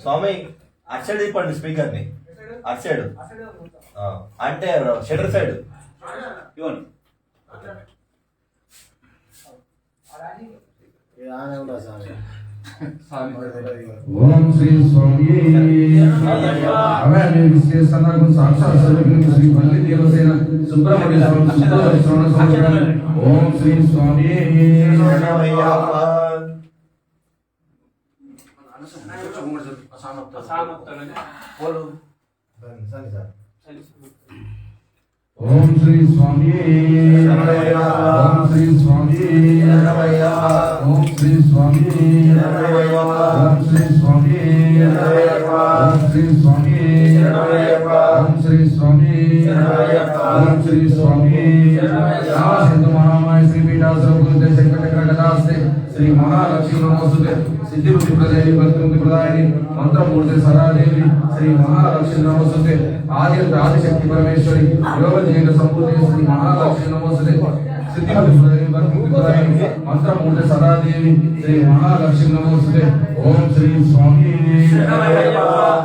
స్వామి అటు side ఇప్పండి speaker ని అటు సైడ్ అంటే షటర్ సైడ్ ఇవ్వండి. ఓం శ్రీ స్వామి శ్రీ మల్లి దేవసేన సుబ్రహ్మణ్య స్వామి. ఓం శ్రీ స్వామి ఓం శ్రీ స్వామి ఓం శ్రీ స్వామి ఓం శ్రీ స్వామి ఓం శ్రీ స్వామి ఓం శ్రీ స్వామి ఓం శ్రీ స్వామి ఓం శ్రీ స్వామి సింధు మహామాయ శ్రీ పీఠాశ్రమ శంకటకటాస్తే శ్రీ మహాలక్ష్మి నమోస్తుతే సిద్ధి బుద్ధి ప్రదాయిని భక్తి ప్రదాయిని మంత్రమూర్తి సదాదేవి శ్రీ మహాలక్ష్మి నమోస్తుతే ఆదిశక్తి పరమేశ్వరి యోగ జీవన సంపూర్తి శ్రీ మహాలక్ష్మి నమోస్తుతే సిద్ధి బుద్ధి ప్రదాయిని భక్తి ప్రదాయిని మంత్రమూర్తి సదాదేవి శ్రీ మహాలక్ష్మి నమోస్తుతే. ఓం శ్రీ స్వామి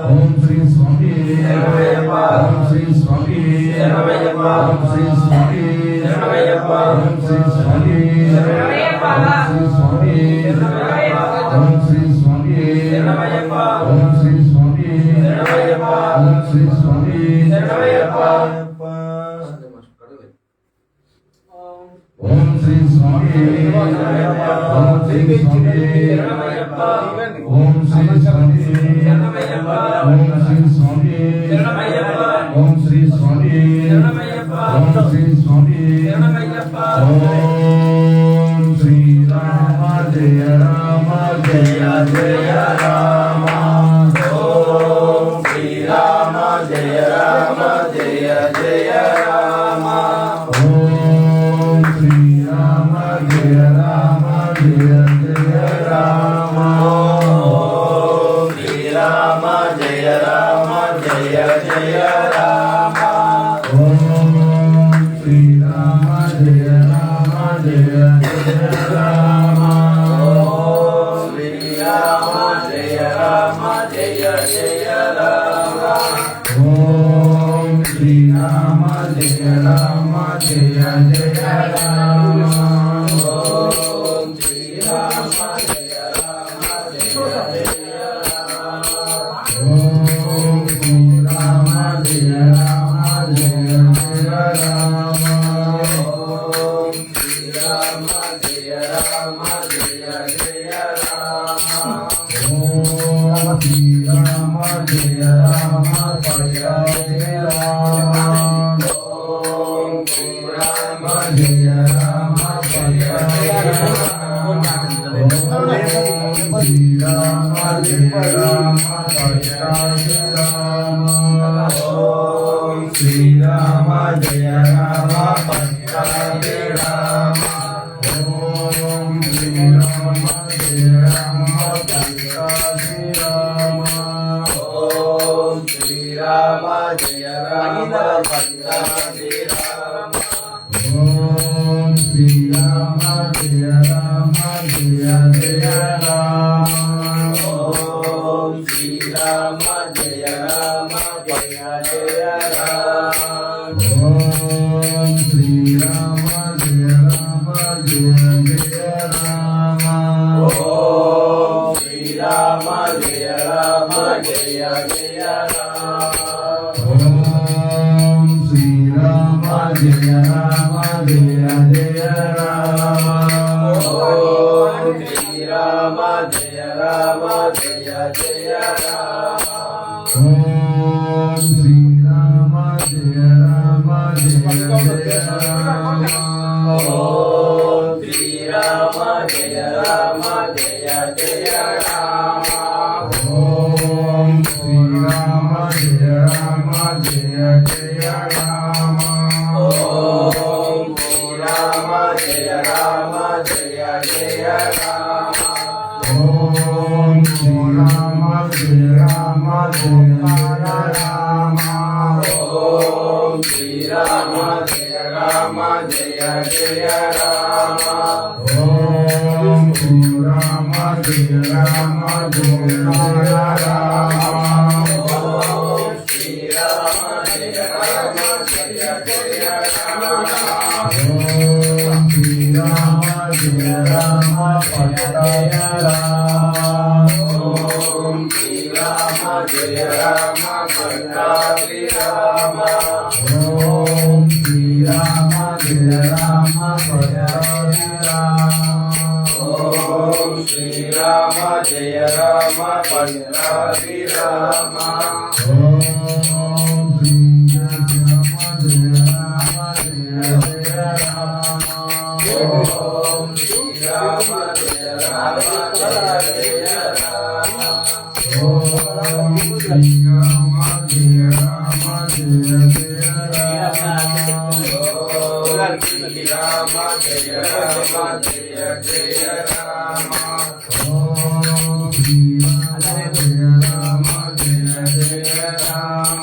ఓం శ్రీ స్వామి ఓం శ్రీ స్వామి ఓం శ్రీ స్వామి ఓం శ్రీ స్వామి ఓం శ్రీ స్వామి ఓం శ్రీ స్వామి ఓం శ్రీ స్వామి ఓం శ్రీ స్వామి ఓం శ్రీ స్వామి ఓం శ్రీ స్వామి ఓం శ్రీ స్వామి ఓం శ్రీ స్వామి ఓం శ్రీ స్వామి ఓం శ్రీ రామ జయ రామ జయ జయ రామ ఓం శ్రీ రామ జయ రామ జయ జయ రామ ఓం శ్రీ రామ జయ రామ జయ జయ రామ ఓం శ్రీ రామ జయ రామ జయ జయ రామ ఓం శ్రీ రామ జయ రామ జయ జయ రామ ఓం శ్రీ రామ జయ రామ జయ జయ రామ ఓం శ్రీ రామ జయ రామ జయ జయ రామ ఓం శ్రీరామ జయ రామ జయ జయ రామ ఓం శ్రీరామ జయ రామ జయ జయ రామ ఓం శ్రీరామ జయ రామ జయ జయ రామ ఓం శ్రీరామ జయ రామ జయ జయ రామ ఓం శ్రీరామ జయ రామ జయ జయ రామ శ్రీరామ జయ రామ జయ జయ రామ ఓం శ్రీరామ జయ రామ పట్టాభి రామ ఓం శ్రీరామ జయ రామ పట్టాభి రామ ఓం శ్రీరామ జయ రామ పట్టాభి రామ ఓం శ్రీరామ జయ రామ జయ జయ రామ ఓం శ్రీరామ జయ రామ జయ జయ రామ ఓం శ్రీరామ జయ రామ జయ జయ రామ ఓం శ్రీరామ జయ రామ జయ జయ రామ ఓం శ్రీరామ జయ రామ జయ జయ రామ ఓం శ్రీరామ జయ రామ జయ జయ రామ ఓం శ్రీరామ జయ రామ జయ జయ రామ ఓం శ్రీరామ జయ రామ జయ జయ రామ ఓం శ్రీరామ జయ రామ జయ జయ రామ ఓం శ్రీరామ జయ రామ జయ జయ రామ ఓం శ్రీరామ జయ రామ జయ రామ ఓం శ్రీరామ జయ రామ జయ జయ రామ ఓం శ్రీరామ జయ రామ జయ రామ ఓం శ్రీరామ జయ రామ జయ జయ రామ ఓం శ్రీరామ జయ రామ పట్టాయ రామ ఓం శ్రీరామ జయ రామ పట్టాభి రామ ఓం శ్రీరామ జయ రామ పట్టాయ రామ ఓం శ్రీరామ జయ రామ పట్టాభి రామ ఓం శ్రీరామ జయ రామ జయ జయ రామ ఓం శ్రీరామ జయ రామ జయ జయ రామ ఓం శ్రీరామ జయ రామ జయ జయ రామ ఓం శ్రీరామ జయ రామ జయ జయ రామ ఓం శ్రీరామ జయ రామ జయ జయ రామ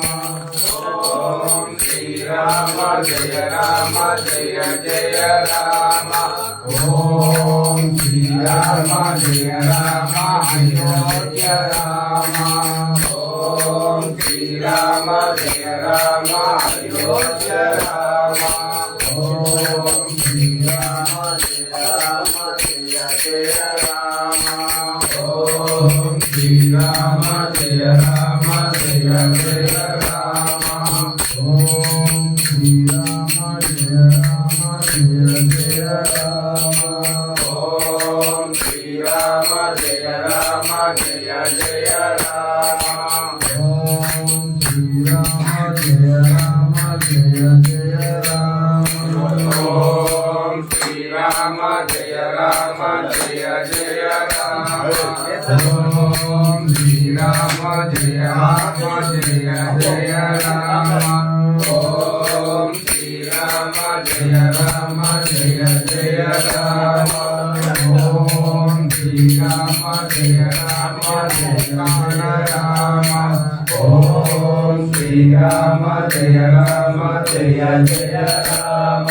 ఓం శ్రీరామ జయ రామ జయ జయ రామ ఓం శ్రీరామ జయ రామ అయోధ్య రామ ఓం శ్రీరామ జయ రామ అయోధ్య రామ ఓం శ్రీరామ జయ రామ జయ జయ రామ ఓం శ్రీరామ జయ రామ జయ జయ రామ ఓం శ్రీరామ జయ రామ జయ జయ రామ ఓం శ్రీరామ జయ రామ జయ జయ రామ ఓం శ్రీరామ జయ రామ జయ జయ రామ ఓం శ్రీరామ జయ రామ జయ జయ రామ ఓం శ్రీరామ జయ రామ జయ జయ రామ ఓం శ్రీరామ జయ రామ జయ జయ రామ ఓం శ్రీరామ జయ రామ జయ జయ రామ ఓం శ్రీరామ జయ రామ జయ జయ రామ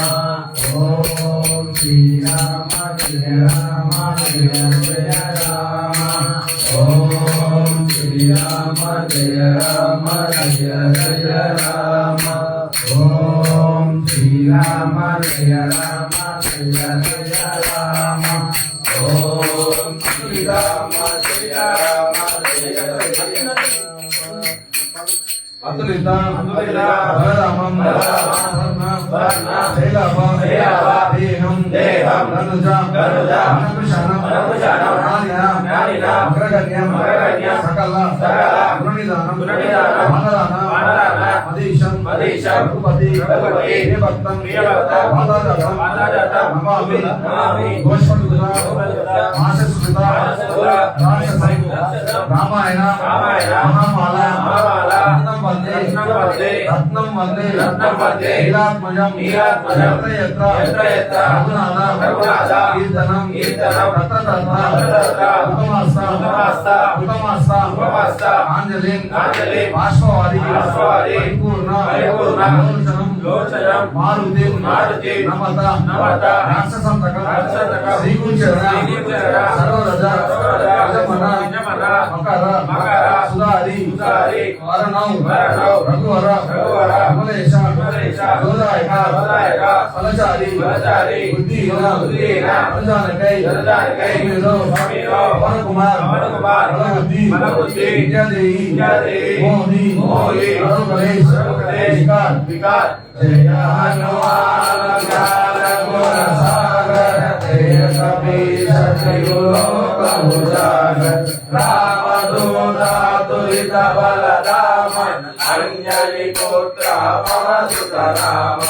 ఓం శ్రీరామ జయ రామ జయ జయ రామ ఓం శ్రీరామ జయ రామ జయ జయ రామ ఓం శ్రీరామ రామ జయ రామ జయ జయ రామ ఓం శ్రీరామ జయ రామ జయ జయ అతులిత బలరామం దేహం ధనుజం అగ్రగణ్యం సకల గుణనిధానం మదీశం రఘుపతి భక్తం నమామి గోష్పతుత మాసస్కృత రామాయణ మహామాల రత్నం వందే నీలాత్మజం యత్ర రఘునాథ కీర్తనం ఉత్తమాస్త ఆంజలిం బాష్పవాది పరిపూర్ణ లోచనం మారుతిం నమత రాక్షసంతక శ్రీగుంచరణ సర్వరజ మకర సుధారి వరణం రఘువర కమలేశ గోదాయక ఫలచారి బుద్ధిహీన అంజానకై పవన్ కుమార్ బలబుద్ధి విద్యాదేవి మోహి గణేష్ వికార్ జయ హనుమాన్ జ్ఞాన గుణ సాగర జయ కపీశ త్రిలోక ఉజాగర రామదూత తులిత బలరామ అంజలి పుత్ర పవసుత రామ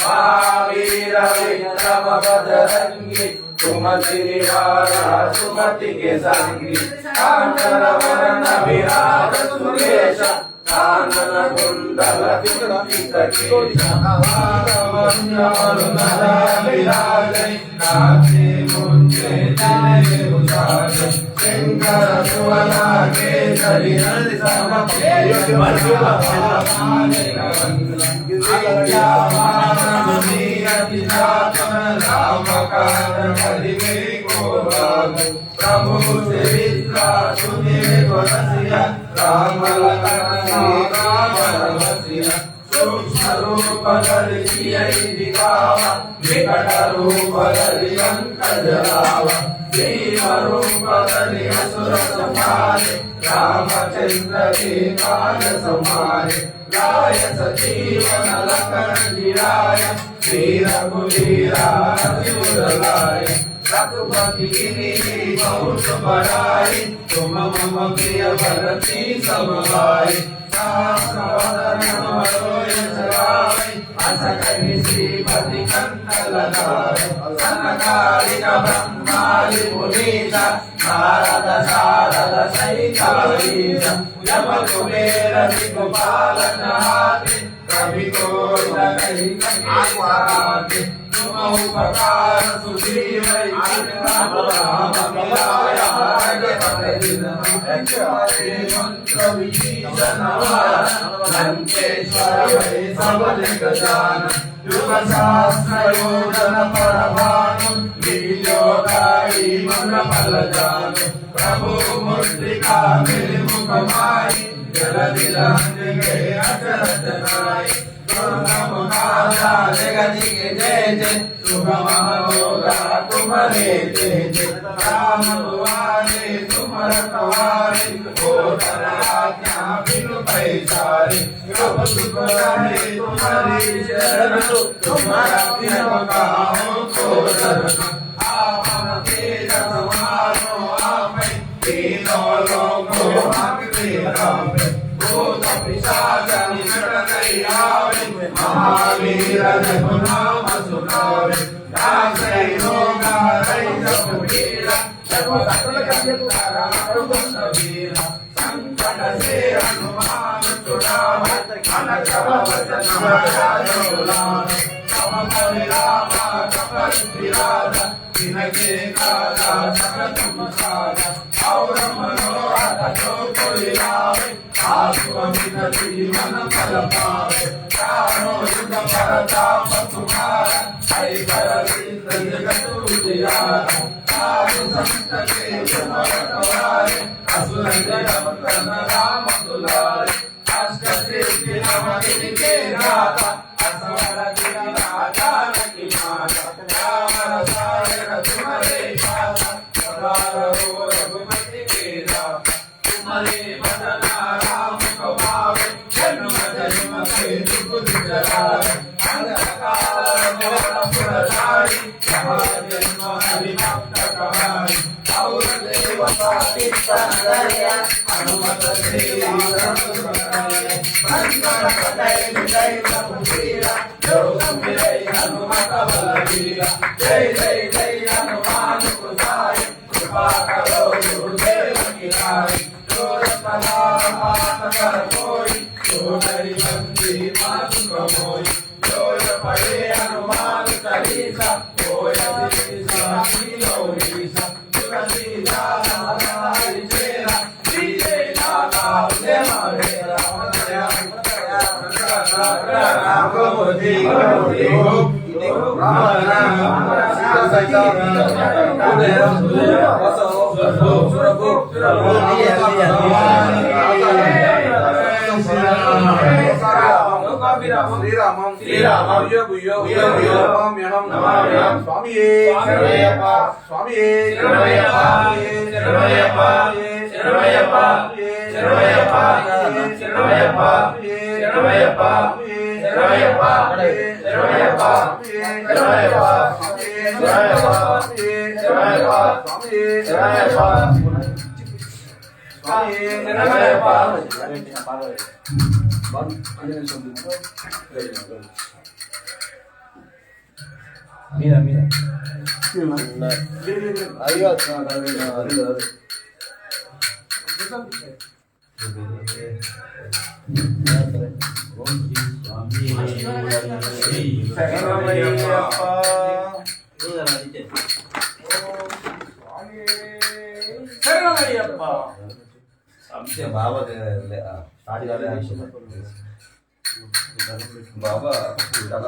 మహావీర విక్రమ బజరంగి సుమతి నివార సుమతి కే సంగి కాంచన వరణ విరాజ సురేశ కానన కుండల వికృత కేశ విరాజై నాథే ముంజే జయ ఉజాగ శంకర సువన కేసరి హరి प्रभु चरित्र सुनिए रसिया राम सूक्ष्म रूप धरिया दिखावा विकट रूप धरि अंकज लावा भीम रूप धरि असुर संहारे रामचंद्र के काज संहारे राय सजीवन लखन जिराय श्री रघुवीरा अतिउदलाय रघुपति गिरि बहुत बड़ाई तुम मम प्रिय भरती सब भाई सहस्रवदन मनोयश राय अस कहि श्रीपति कंठ लगाय सनकालिक ब्रह्मादि मुनीसा नारद शारद सहित ईश जप कुबेर दिक्पाल नहाते कवि कोट कहि कहि उपकार सुजीव राम मिलाया मंत्र विभीषण लंकेश्वर सब जग जान युग सहस्र योजन पर भानु लील्योताई मन फल जानु प्रभु मुद्रिका मेरे मुख माई जल दिलांग गए अचरज नाई जगति के जय जय सुगम होगा तुम्हारे जय जय राम दुआरे तुम रखवारे हो आज्ञा बिनु पैसारे कब सुख रहे तुम्हारी शरण तुम्हारा बिनु कहो को शरण आपन तेज समारो आपे तीनों लोगों भागते रामे भूत पिशाच निकट नहीं आवे महावीर जप नाम सुनावे राजै रोग रहित वीरा जप सकल कल्याण प्रभुत वीरा संकट से हनुमान छुड़ावे मन क्रम वचन राजोलावे तम परिरामा कपट विराजा जिनके काजा सकल मुसाजा और मनोरथ जो कोई लावे आत्मविनति मन फल पावे प्राणो युग परताप तुम्हारा हरि कर जगत उजियारा साधु संत के तुम रखवारे असुर निकंदन राम दुलारे अष्ट सिद्धि नव निधि के दाता असवर गिरिराजा శ్రీరామం శ్రీరామం నమామ్యహం స్వామియే శరణమయ్యప్ప స్వామియే శరణమయ్యప్ప శరణమయ్యప్ప శరణమయ్యప్ప శరణమయ్యప్ప శరణమయ్యప్ప శరణమయ్యప్ప శరణమయ్యప్ప శరణమయ్యప్ప శరణమయ్యప్ప మీద మీద అయ్యో బాబా స్టార్ట్ కాలేదు బాబా చాలా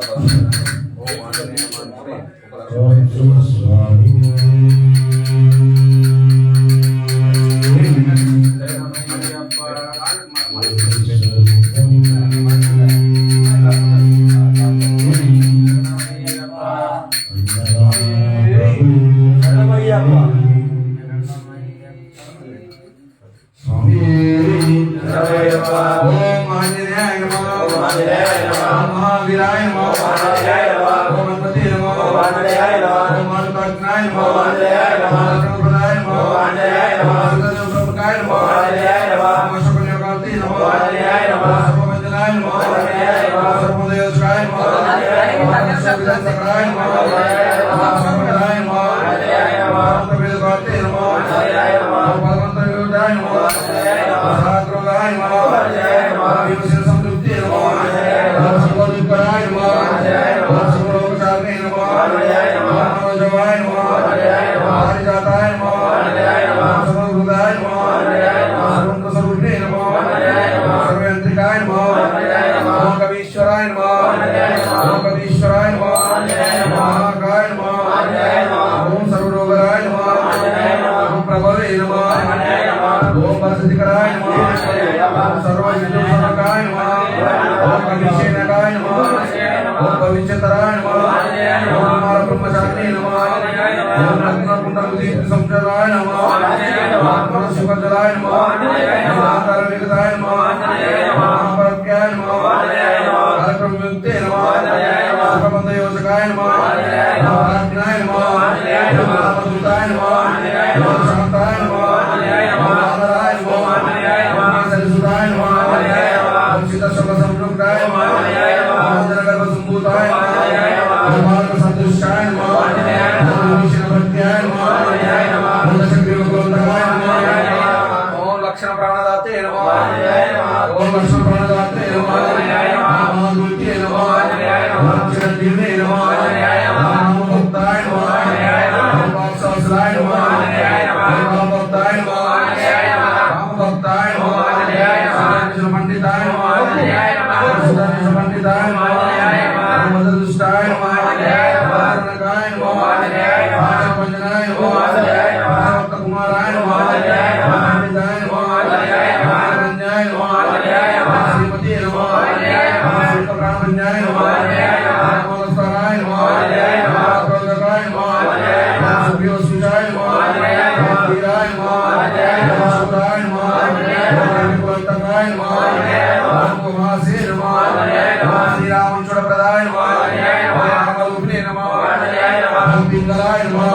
శ్రీరామ పింగళాయ నమః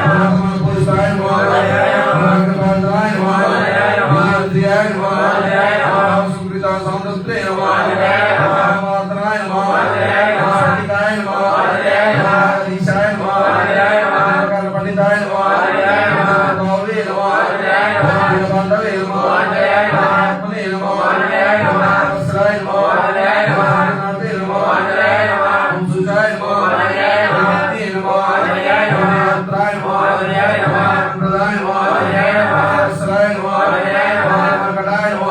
ఓం పురుషాయ నమః ఓం కృపాయ నమః ఇంద్రియాయ నమః ఓం సుకృత సంవృత్తే నమః ఓం వాసనాయ నమః ఓం సతికాయ నమః ఈశాయ నమః కర్మ పండితాయ నమః గౌరీ నమః ఓం బంధవే నమః ఆత్మనే నమః ఓం వస్త్రాయ నమః నాదే నమః ఓం సుజాయ నమః ఓం నమః ఓం యంత్రాయ నమః ప్రదాయ నమః వస్త్రాయ నమః కటాయ నమః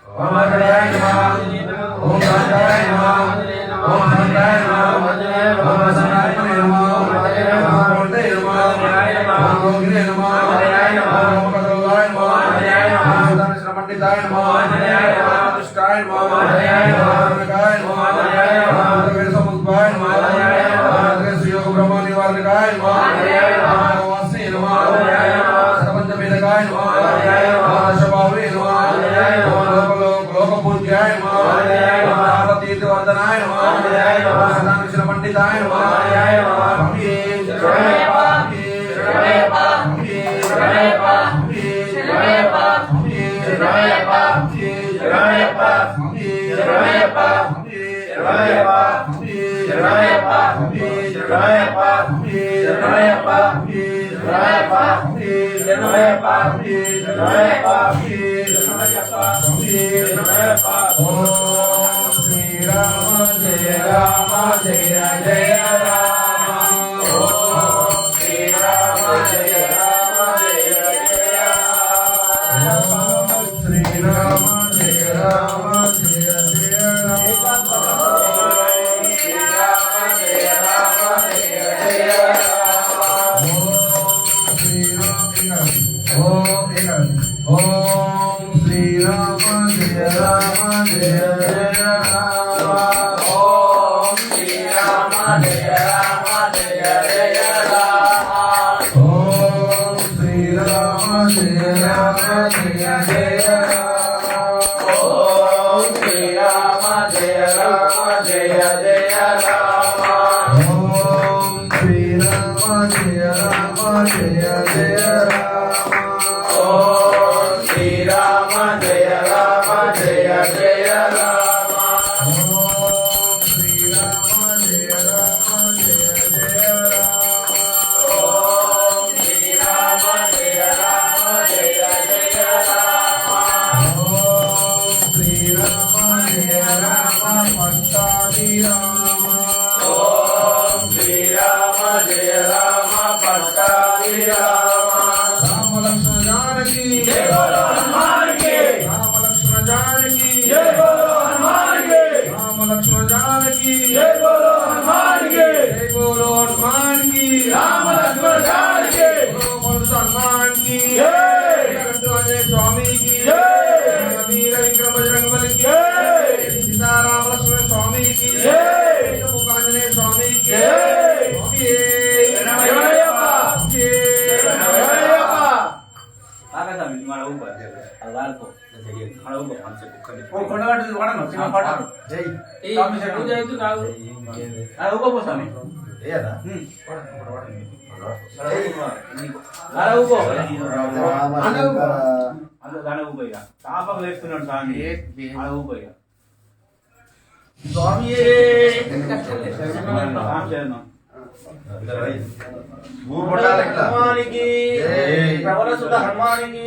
ఓం కటాయ నమః ఓం కాంతాయ నమః ఓం కాంతాయ నమః ఓం వసనాయ నమః ఓం కోటే నమః ఓం గోగినే నమః ఓం కదలాయ నమః ఓం ధనశ్ర పండితాయ నమః దుష్టాయ నమః ఓం నగాయ నమః ఓం వేద సముద్భాయ నమః ఓం శ్రీయోగ బ్రహ్మ నివారణకాయ నమః ఓం వాసే నమః సర్వంజ వేదకాయ నమః ఓం శభావే నమః ఓం లోక పూజ్యాయ నమః ఆపతీర్థ వర్ధనాయ నమః ఓం ధనశ్ర పండితాయ నమః స్వామియే శరణమయ్యప్ప ఓం శ్రీరామ జయ రామ జయ జయ రామ ఓం శ్రీరామ జయ రామ జయ జయ రామ శ్రీరామ జయ రామ జయ జయ రామ శ్రీరామ జయ రామ జయ జయ రామ ఓం శ్రీరామ జయ రామ జయ జయ రామ ఓం శ్రీరామ జయ రామ జయ జయ రామ ఓం శ్రీరామ జయ రామ జయ జయ రామ ఓం శ్రీరామ జయ రామ జయ జయ రామ ఓం శ్రీరామ జయ రామ జయ జయ రామ ఓం శ్రీరామ జయ రామ జయ జయ రామ ఓం శ్రీరామ జయ రామ జయ జయ రామ ఓం శ్రీరామ జయ రామ జయ జయ రామ ఓం శ్రీరామ జయ రామ పట్టాభి రామ ఓం శ్రీరామ జయ రామ పట్టాభి రామ రామ లక్ష్మణ జానకి జయ బోలో హనుమాన్ కి రామ లక్ష్మణ జానకి జయ బోలో హనుమాన్ కి రామ లక్ష్మణ జానకి జయ బోలో హనుమాన్ కి జయ బోలో హనుమాన్ కి రామ లక్ష్మణ జానకి బోలో హనుమాన్ కి జయ జగన్నాథ స్వామి కి జయ వీర విక్రమ బజరంగబలి కి జయ సీతారామ లక్ష్మణ స్వామి కి జయ ఆంజనేయ స్వామి కి జయ స్వామి శరణమయ్యప్ప శరణమయ్యప్ప ఆగదామి మన ఊపర్ అల్లాల్కో మన ఊపర్ ఓ కొండగట్టు వాడను చిన్న పాట జై ఏ పూజ అయితే కాదు ఆ ఊప పోసామి ఏదా గాన ఊప అంద గాన ఊప ఇక తాపం వేస్తున్నాడు స్వామి ఆ ఊప ఇక స్వామియే శరణం హనుమానికి ప్రవర సుత హనుమానికి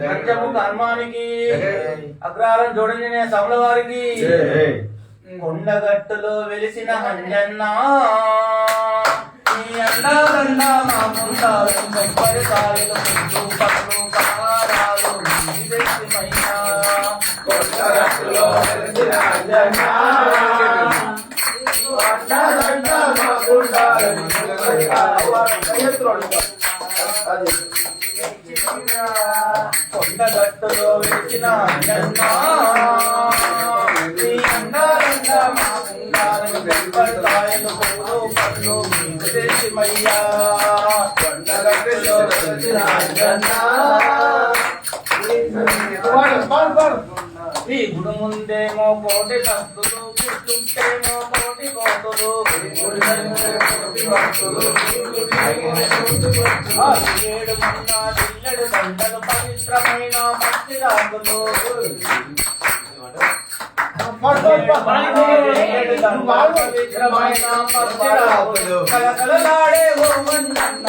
పంచముఖ హనుమానికి అగ్రహారం జోడించిన సముల వారికి కొండగట్టులో వెలిసిన హంజన్న ఈ అండాదండ మా ముందాలు కొబ్బరి కాయలు పువ్వు పళ్ళు కారాలు మైనా కొండగట్టులో వెలిసిన హంజన్న కొండగట్టులో వెలిసిన కాయలు పూలు పళ్ళు మయ్యా కొండగట్టులో వెలిసిన ఈ గుడి ముందేమో కోటి కత్తులు కూర్చుంటేమో కోటి కోతులు గుడి దండలు పవిత్రమైన భక్తి రాగులు కలకలలాడే ఓ మన్నన్న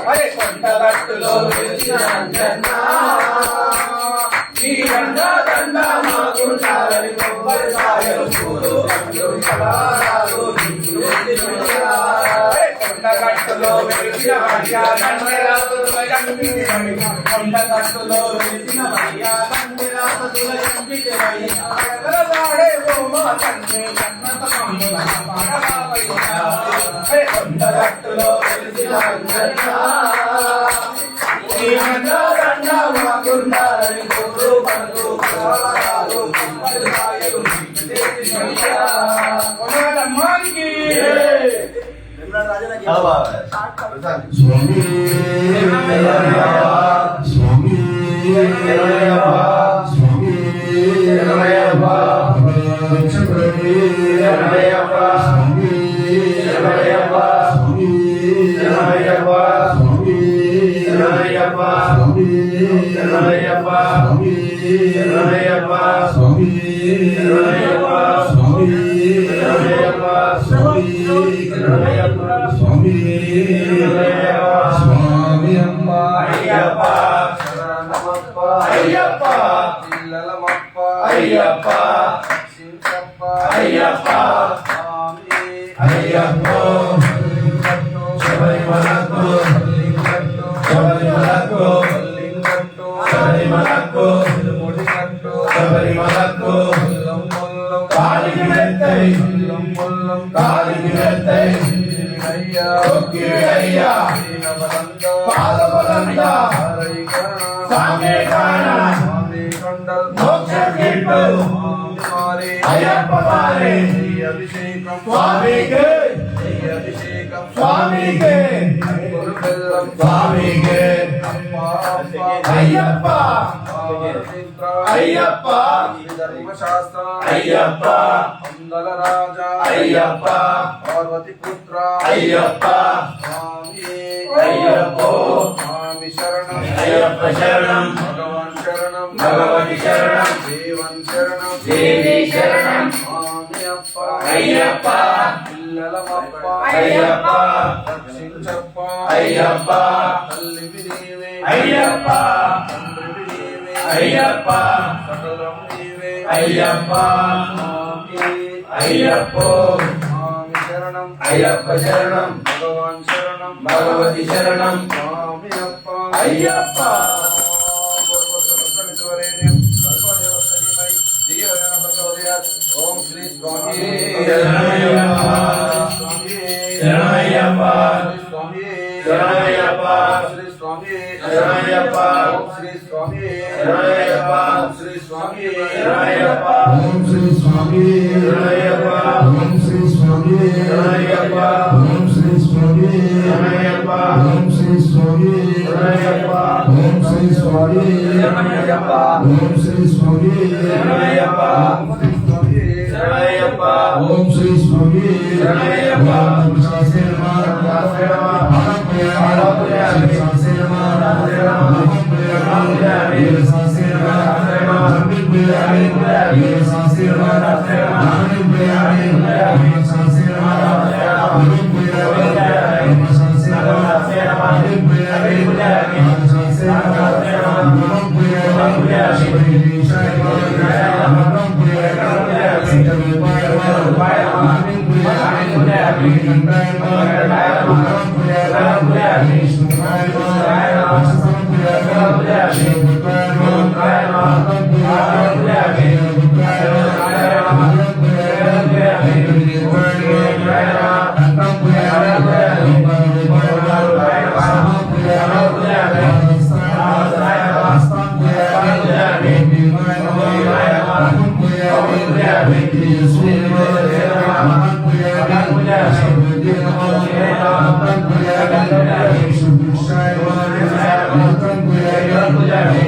అరే కొండగట్టులో దండ మాకుంటారని కొబ్బరికాయలు పూలు కొండగట్టులో వెలిసిన కొండగట్టులో వెలిసిన కలకలలాడే ఓ మా తండ్రి కొండగట్టులో వెలిసిన స్వామి స్వామి స్వామి స్వామి అమ్మ అయ్యప్ప శరణమప్ప అయ్యప్ప ఇల్లలమప్ప అయ్యప్ప సించప్ప అయ్యప్ప స్వామి అయ్యప్ప శబరిమలకు శబరిమలకు శబరిమలకు శబరిమలకు కాలికి మెత్తై కాలికి మెత్తై అయ్యా పాదబలంద స్వామి కారణ మోక్షం గిట్టు అయ్యప్ప వారి అభిషేకం స్వామికే అభిషేకం స్వామికే స్వామికే అయ్యప్ప అయ్యప్ప ధర్మశాస్త్ర అయ్యప్ప అందల రాజా అయ్యప్ప పార్వతి పుత్ర అయ్యప్ప స్వామి అయ్యప్పో స్వామి శరణం అయ్యప్ప శరణం భగవాన్ శరణం భగవతి శరణం దేవన్ శరణం దేవి శరణం స్వామి అప్ప అయ్యప్ప పిల్లలమప్ప అయ్యప్ప రక్షించప్ప అయ్యప్ప తల్లివి నీవే అయ్యప్ప తండ్రివి నీవే అయ్యప్ప సకలం నీవే అయ్యప్ప స్వామి అయ్యప్పో స్వామి శరణం అయ్యప్ప శరణం భగవాన్ శరణం భగవతి శరణం స్వామి అప్ప అయ్యప్ప ఓం శ్రీ స్వామి శరణమయ్యప్ప స్వామి శరణమయ్యప్ప శ్రీ స్వామి శరణమయ్యప్ప శ్రీ స్వామి శరణమయ్యప్ప శ్రీ స్వామి శరణమయ్యప్ప ఓం శ్రీ స్వామి శరణమయ్యప్ప ఓం శ్రీ స్వామి శరణమయ్యప్ప ఓం శ్రీ స్వామి శరణమయ్యప్ప ఓం శ్రీ స్వామి శరణమయ్యప్ప ఓం శ్రీ స్వామి శరణమయ్యప్ప ఓం శ్రీ స్వామి శరణమయ్యప్ప శరణమయ్యప్ప ఓం శ్రీ స్వామి శరణమయ్యప్ప Thank you.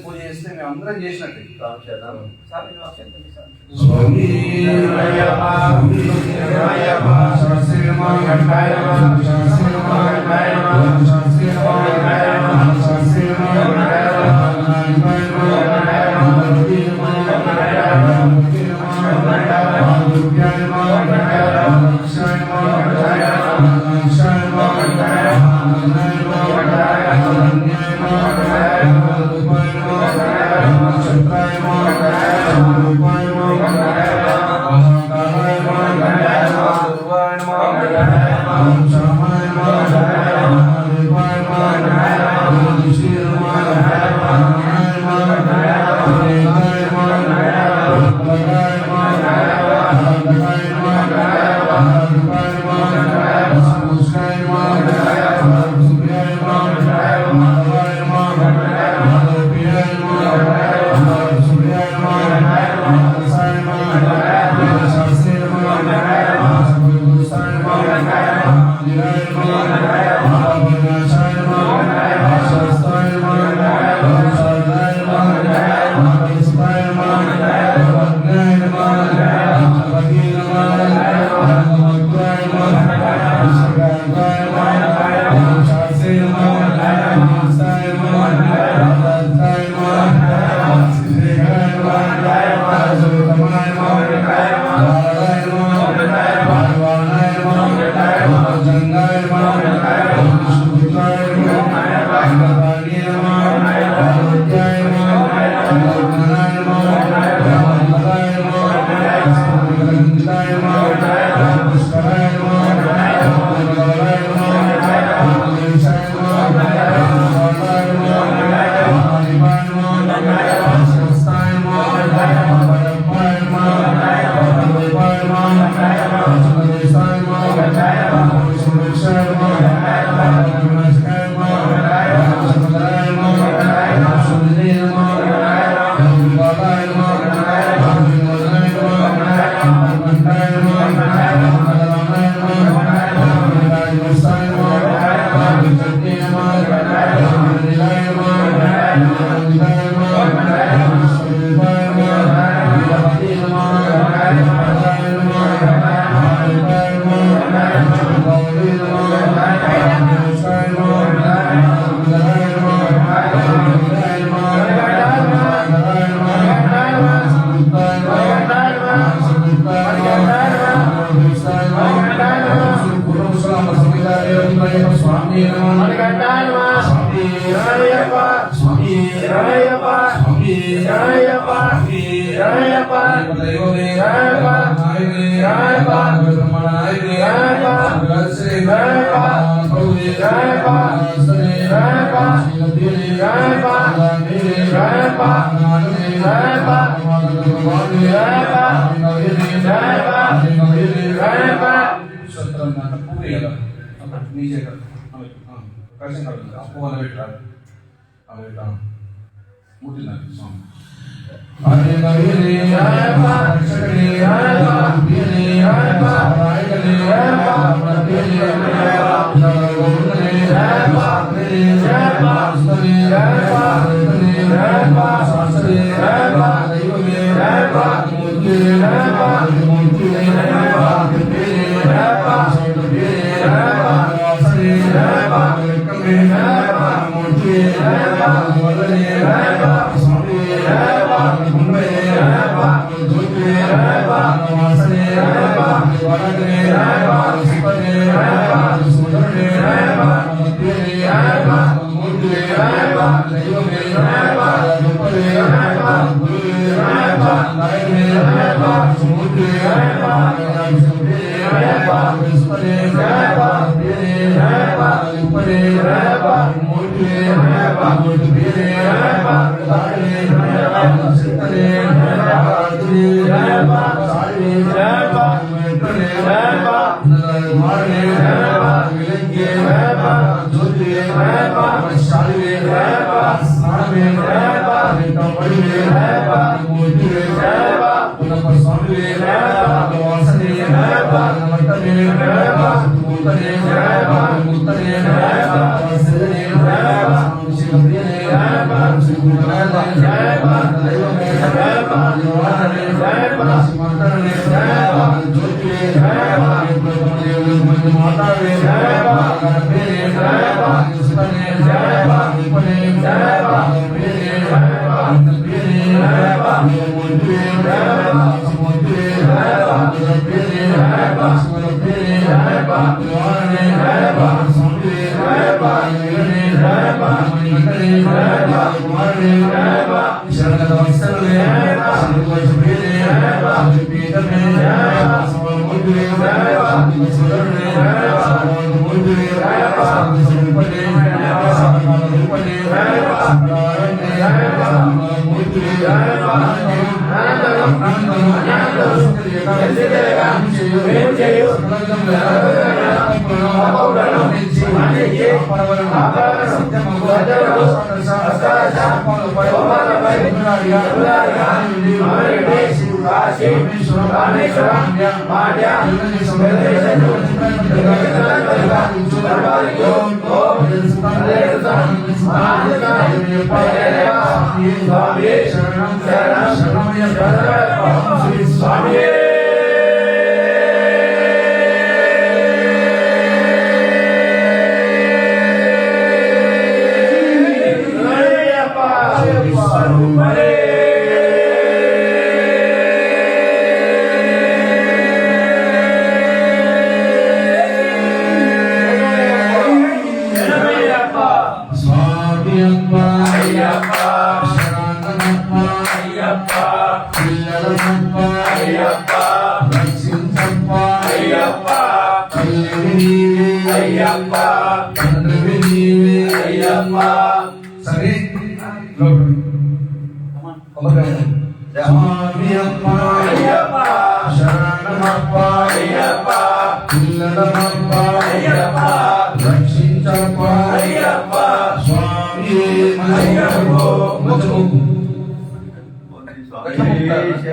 పూజ చేస్తే మేము అందరం చేసినట్టు Jangay స్వామి మణికంఠ నమః స్వామి శరణమయ్యప్ప స్వామి శరణమయ్యప్ప స్వామి శరణమయ్యప్ప శరణమయ్యప్ప దైవమే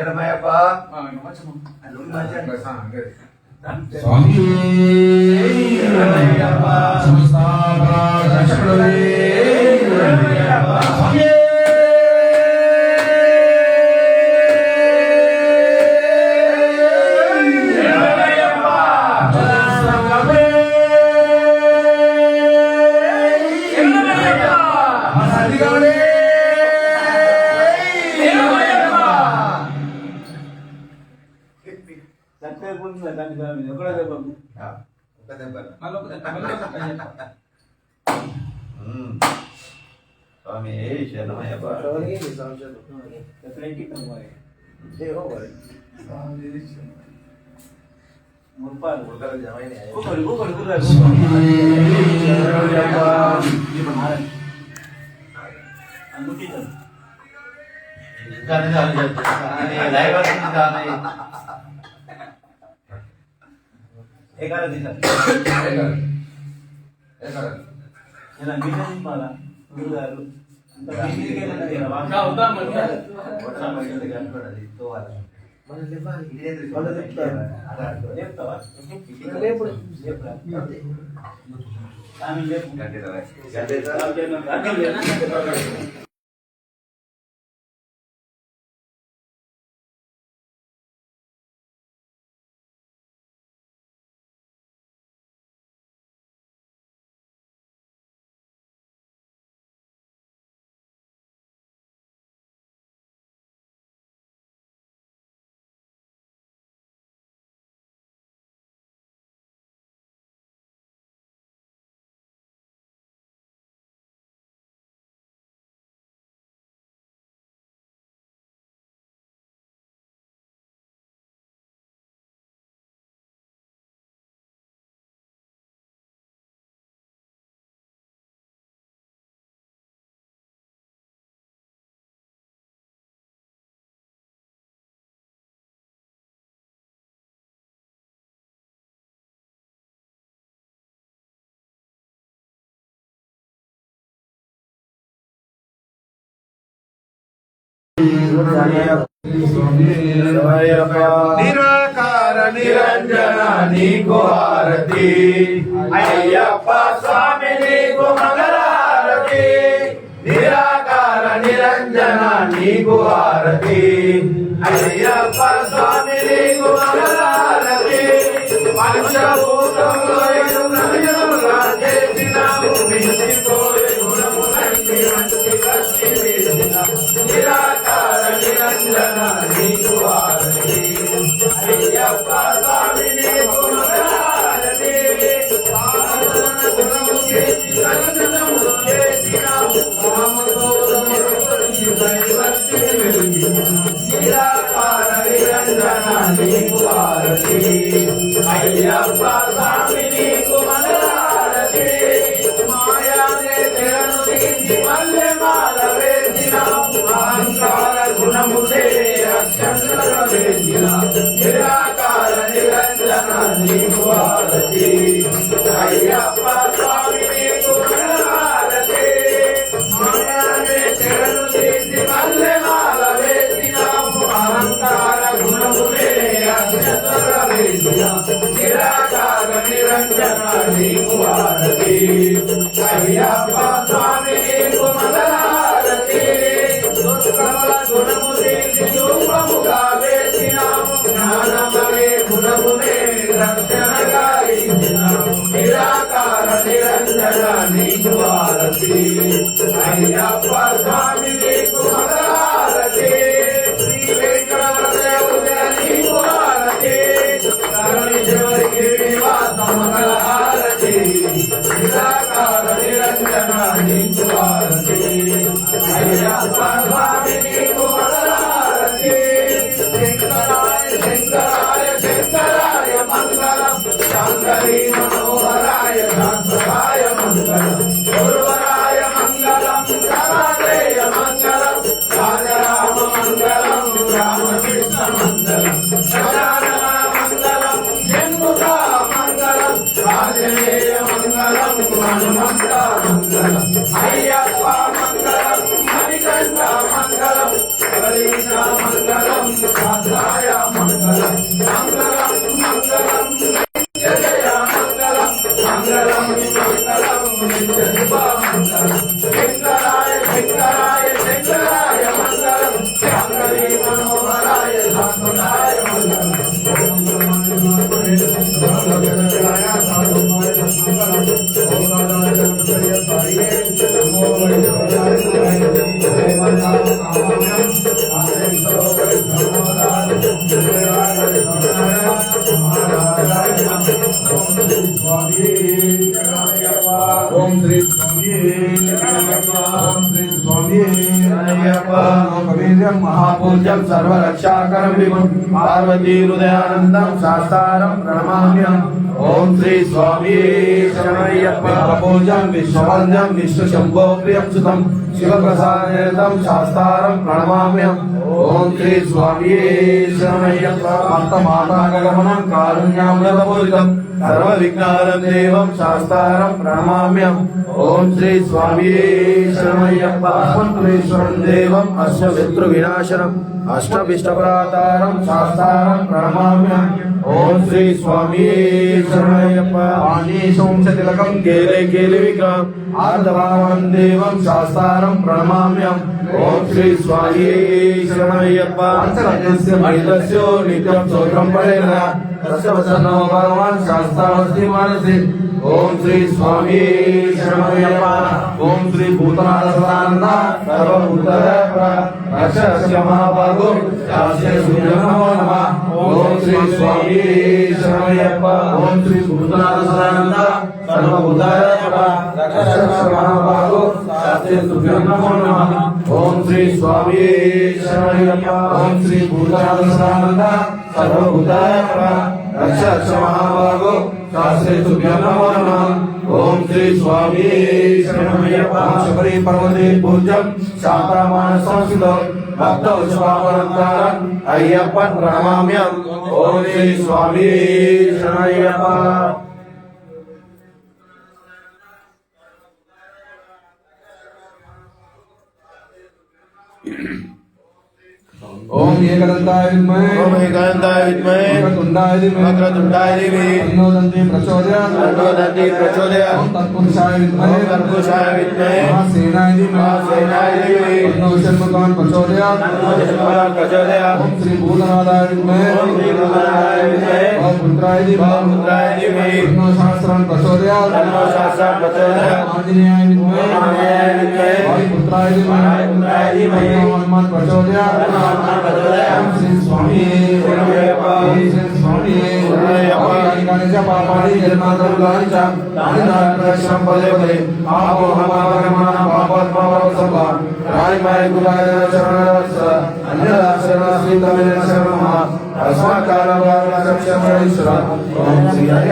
శరణమయ్యప్ప శరణమయ్యప్ప బ్రహ్మనాయకే శరణమయ్యప్ప శరణమయ్యప్ప స్వామి శరణమయ్యప్ప. నిరాకార నిరంజన నీకు హారతి అయ్యప్ప స్వామి నీకు మంగళహారతి నిరాకార నిరంజన నీకు హారతి అయ్యప్ప స్వామి నీకు మంగళహారతి పంచభూతంలో నలుగురుగా చేసినాము మించిపోయే గుణములన్నీ మంచి కష్టి నిరాకార నిరంజన నీకు హారతి అయ్యప్ప స్వామి నీకు మంగళహారతి గుణము చేసి సర్వజనము చేసినాము నిరాకార నిరంజన నీకు హారతి అయ్యప్ప స్వామి నీకు మంగళహారతి మాయానే తెరను తీసి మల్లె మాల వేసినాము అహంకార గుణములే అక్షంతర వేసిన నిరాకార నిరంజన నీకు హారతి అయ్యప్ప స్వామి నీకు మంగళహారతి మాయానే తెరను తీసి మల్లె మాల వేసినాము అహంకార గుణములే అక్షంతర వేసిన నిరాకార నిరంజన నీకు హారతి అయ్యప్ప స్వామి నీకు మంగళహారతి దుష్కమల గుణము తీసి రూపముగా వేసినాము జ్ఞానమనే గుణమునే రక్షణగా ఇచ్చినాము నిరాకార నిరంజన నీకు హారతి అయ్యప్ప స్వామి నీకు మంగళహారతి శ్రీ వెంకటదేవుడే నీకు హారతి కరుణించవరికి నివాస మంగళహారతి నిరాకార నిరంజన నీకు హారతి అయ్యప్ప స్వామి నీకు మంగళహారతి శంకరాయ శంకరాయ శంకరాయ మంగళం శంకరీ మనోహరాయ శాంతరాయ మంగళం గురువరాయ మంగళం రాజేయ మంగళం రాజరామ మంగళం రామకృష్ణ మంగళం సదానన మంగళం జన్ముఖ మంగళం రాజేయ మంగళం హనుమంత మంగళం అయ్యప్ప మంగళం మణికంఠ మంగళం శబరీశ మంగళం శాస్త్రాయ మంగళం మంగళం మంగళం జయ మంగళం మంగళం మంగళం నిత్య శుభ మంగళం శంకరాయ శంకరాయ శంకరాయ మంగళం శంకరీ మనోహరాయ శాంతరాయ మంగళం స్వామి శరణమయ్యప్ప ఓం శ్రీ స్వామి శరణమయ్యప్ప ఓం శ్రీ స్వామి శరణమయ్యప్ప లోకవీర్యం మహాపూజ్యం సర్వరక్షాకరం విభుం పార్వతీ హృదయానందం శాస్త్రం ప్రణమామ్యం ఓం శ్రీ స్వామి శరణమయ్యప్ప పూజం విశ్వవంద్యం విశ్వశంభో ప్రియం సుతం శివప్రసాదేతం శాస్త్రం ప్రణమామ్యం ఓం శ్రీ స్వామి శరణమయ్యప్ప మాతాగమనం కారుణ్యామృతపూరితం సర్వ విఘ్నాలం దేవం శాస్త్రం ప్రణమామ్యం ఓం శ్రీ స్వామి శరణమయ్యప్ప అస్మద్గురీశ్వరం దేవం అశ్వశత్రు వినాశనం అష్టభిష్టప్రాతారం శాస్త్రం ప్రణమామ్యం ఓం శ్రీ స్వామి శరణమయ్యప్ప ఆనీశంసతిలకం కేలే కేలి విగ్రహం ఆర్ధభావం దేవం శాస్త్రం ప్రణమామ్యం ఓం శ్రీ స్వామి శరణమయ్యప్ప మహిళస్యో నిత్యం స్తోత్రం పడేన తస్యవసన్నో భగవాన్ శాస్త్రావస్తి మనసి ఓం శ్రీ స్వామి శరణమయ్యప్ప ఓం శ్రీ భూతనాథ సదానంద సర్వభూతర రక్షస్య మహాభాగో శాస్త్ర సూర్యనమో నమః ఓం శ్రీ స్వామి శరణమయ్యప్ప ఓం శ్రీ భూతనాథ సదానంద సర్వభూతర రక్షస్య మహాభాగో శాస్త్ర సూర్యనమో నమః ఓం శ్రీ స్వామి శరణమయ్యప్ప ఓం శ్రీ భూతనాథ సదానంద సర్వభూతర రక్షస్య మహాభాగో శాస్త్రే తుభ్యం నమో నమః ఓం శ్రీ స్వామి శరణమయ్యప్ప శబరి పర్వతే పూజ్యం శాంతమాన సంస్థితో భక్త ఉత్సవానంతరం అయ్యప్ప ప్రణమామ్యం ఓం శ్రీ స్వామి శరణమయ్యప్ప ఓం ఏకదంతాయ విద్మహే ఓం ఏకదంతాయ విద్మహే వక్రతుండాయ ధీమహి వక్రతుండాయ ధీమహి తన్నో దంతి ప్రచోదయాత్ తన్నో దంతి ప్రచోదయాత్ ఓం తత్పురుషాయ విద్మహే ఓం తత్పురుషాయ విద్మహే మహాసేనాయ ధీమహి మహాసేనాయ ధీమహి తన్నో షణ్ముఖాన్ ప్రచోదయాత్ తన్నో షణ్ముఖాన్ ప్రచోదయాత్ ఓం శ్రీ భూతనాథాయ విద్మహే ఓం శ్రీ భూతనాథాయ విద్మహే ఓం పుత్రాయ ధీమహి ఓం పుత్రాయ ధీమహి తన్నో సహస్రాన్ ప్రచోదయాత్ తన్నో సహస్రాన్ ప్రచోదయాత్ ఆంజనేయాయ విద్మహే ఆంజనేయాయ విద్మహే వాయు పుత్రాయ వాయు పుత్రాయ ధీమహి ధీమహి తన్నో హనుమాన్ ప్రచోదయాత్ తన్నో హనుమాన్ ప్రచోదయాత్ ఓం శ్రీ స్వామి శరణమయ్యప్ప ఓం శ్రీ స్వామి శరణమయ్యప్ప కానిచ పాపాని జన్మాంతరం గానిచ దాని దాక్షం పదే పదే ఆపోహమాగమన పాపత్మవ సభ రాణిమాయ గురాయ శరణరస అన్యదాశరణ శ్రీతమిన శరణమ అస్మాకాల వారణ రక్షణ ఓం శ్రీ హరి